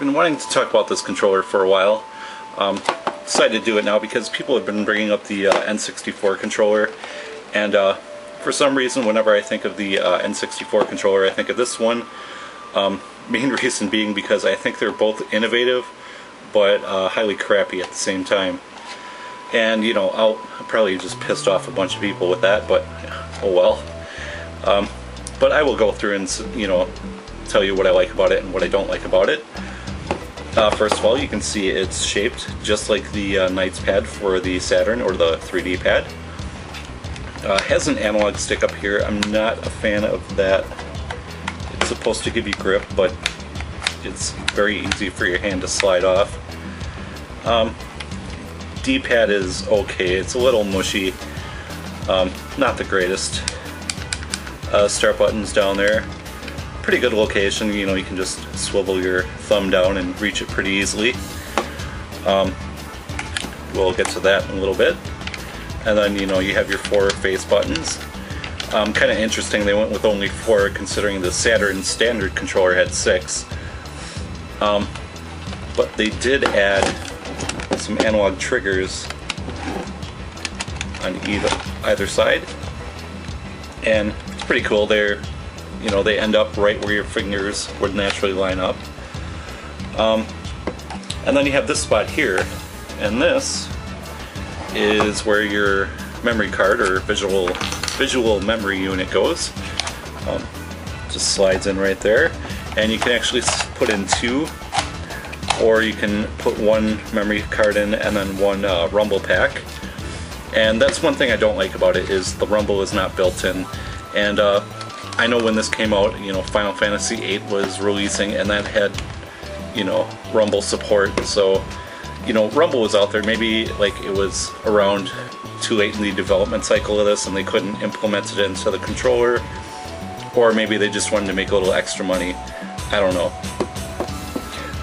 been wanting to talk about this controller for a while. Decided to do it now because people have been bringing up the N64 controller, and for some reason whenever I think of the N64 controller I think of this one. Main reason being because I think they're both innovative but highly crappy at the same time. And you know, I'll probably just pissed off a bunch of people with that, but oh well. But I will go through and, you know, tell you what I like about it and what I don't like about it. First of all, you can see it's shaped just like the Knights pad for the Saturn, or the 3D pad. Has an analog stick up here. I'm not a fan of that. It's supposed to give you grip, but it's very easy for your hand to slide off. D-pad is okay. It's a little mushy. Not the greatest. Start button's down there. Pretty good location, you know, you can just swivel your thumb down and reach it pretty easily. We'll get to that in a little bit. And then, you know, you have your 4 face buttons. Kind of interesting, they went with only 4 considering the Saturn standard controller had 6. But they did add some analog triggers on either side. And it's pretty cool. They're, you know, they end up right where your fingers would naturally line up. And then you have this spot here, and this is where your memory card or visual memory unit goes. Just slides in right there, and you can actually put in 2, or you can put 1 memory card in and then 1 rumble pack. And that's one thing I don't like about it, is the rumble is not built in. And I know when this came out, you know, Final Fantasy VIII was releasing, and that had, you know, rumble support. So, you know, rumble was out there. Maybe like it was around too late in the development cycle of this and they couldn't implement it into the controller, or maybe they just wanted to make a little extra money. I don't know.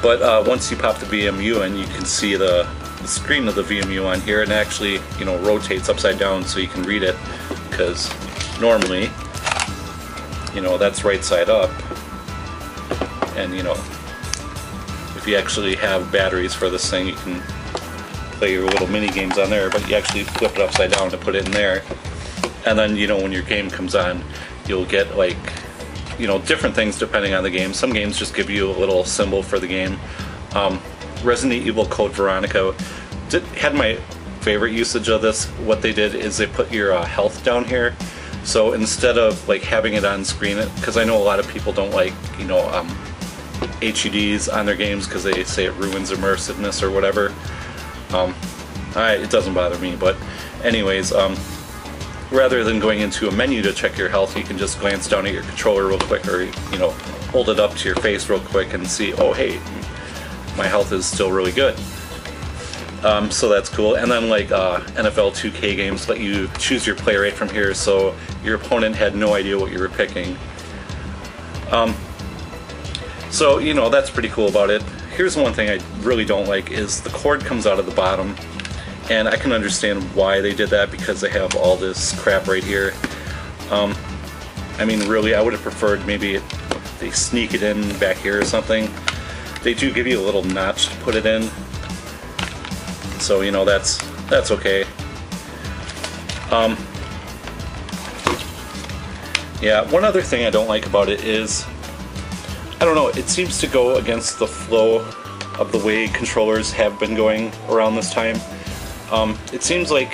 But once you pop the VMU in, you can see the screen of the VMU on here, and it actually, you know, rotates upside down so you can read it, because normally, you know, that's right side up. And you know, if you actually have batteries for this thing, you can play your little mini games on there, but you actually flip it upside down to put it in there. And then, you know, when your game comes on, you'll get like, you know, different things depending on the game. Some games just give you a little symbol for the game. Resident Evil Code Veronica had my favorite usage of this. What they did is they put your health down here. So instead of like having it on screen, because I know a lot of people don't like, you know, HUDs on their games because they say it ruins immersiveness or whatever. It doesn't bother me, but anyways, rather than going into a menu to check your health, you can just glance down at your controller real quick, or, you know, hold it up to your face real quick and see, oh hey, my health is still really good. So that's cool. And then like NFL 2K games let you choose your play rate from here, so your opponent had no idea what you were picking. So, you know, that's pretty cool about it. Here's one thing I really don't like, is the cord comes out of the bottom. And I can understand why they did that, because they have all this crap right here. I mean, really, I would have preferred maybe they sneak it in back here or something. They do give you a little notch to put it in, so you know, that's okay. Yeah, one other thing I don't like about it is, I don't know, it seems to go against the flow of the way controllers have been going around this time. It seems like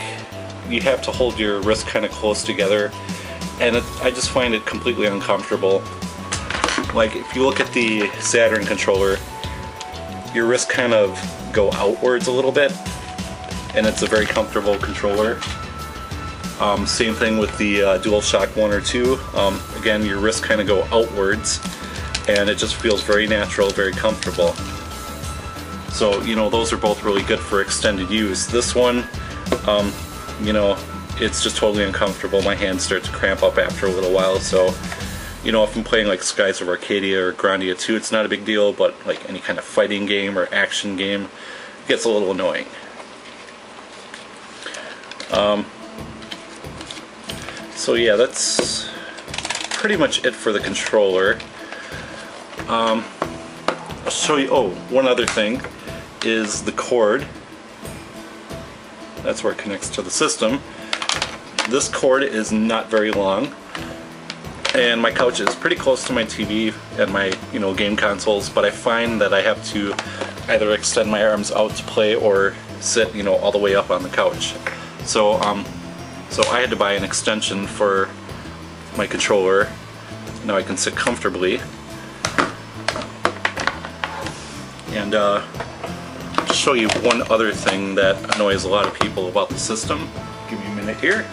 you have to hold your wrist kind of close together, and I just find it completely uncomfortable. Like, if you look at the Saturn controller, your wrists kind of go outwards a little bit, and it's a very comfortable controller. Same thing with the DualShock 1 or 2. Again, your wrists kind of go outwards, and it just feels very natural, very comfortable. So, you know, those are both really good for extended use. This one, you know, it's just totally uncomfortable. My hands start to cramp up after a little while, so, you know, if I'm playing like Skies of Arcadia or Grandia 2, it's not a big deal, but like any kind of fighting game or action game, it gets a little annoying. So yeah, that's pretty much it for the controller. I'll show you. Oh, one other thing is the cord. That's where it connects to the system. This cord is not very long, and my couch is pretty close to my TV and my game consoles, but I find that I have to either extend my arms out to play or sit all the way up on the couch. So so I had to buy an extension for my controller. Now I can sit comfortably. And show you one other thing that annoys a lot of people about the system. Give me a minute here.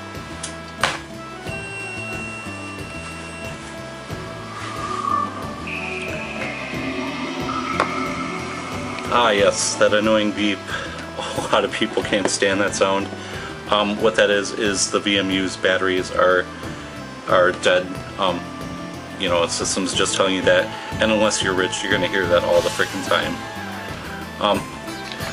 Ah yes, that annoying beep. A lot of people can't stand that sound. What that is the VMU's batteries are dead. The system's just telling you that, and unless you're rich, you're gonna hear that all the freaking time.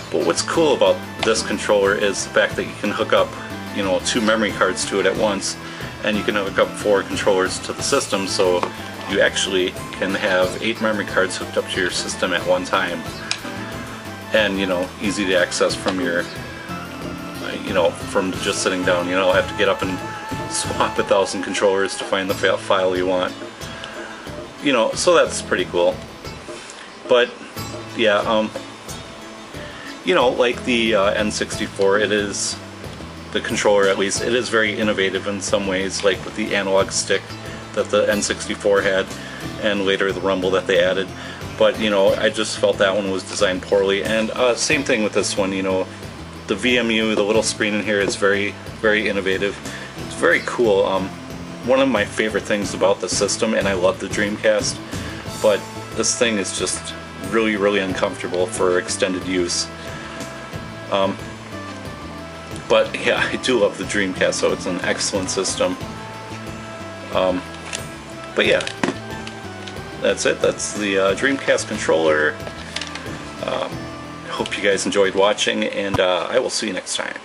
But what's cool about this controller is the fact that you can hook up, 2 memory cards to it at once, and you can hook up 4 controllers to the system, so you actually can have 8 memory cards hooked up to your system at one time. And easy to access from your, from just sitting down. You don't have to get up and swap 1,000 controllers to find the file you want. So that's pretty cool. But yeah, like the N64, it is, the controller at least, it is very innovative in some ways, like with the analog stick that the N64 had, and later the rumble that they added. But I just felt that one was designed poorly, and same thing with this one. The VMU, the little screen in here is very, very innovative. It's very cool. One of my favorite things about the system, and I love the Dreamcast, but this thing is just really, really uncomfortable for extended use. But yeah, I do love the Dreamcast, so it's an excellent system. But yeah, that's it. That's the Dreamcast controller. Hope you guys enjoyed watching, and I will see you next time.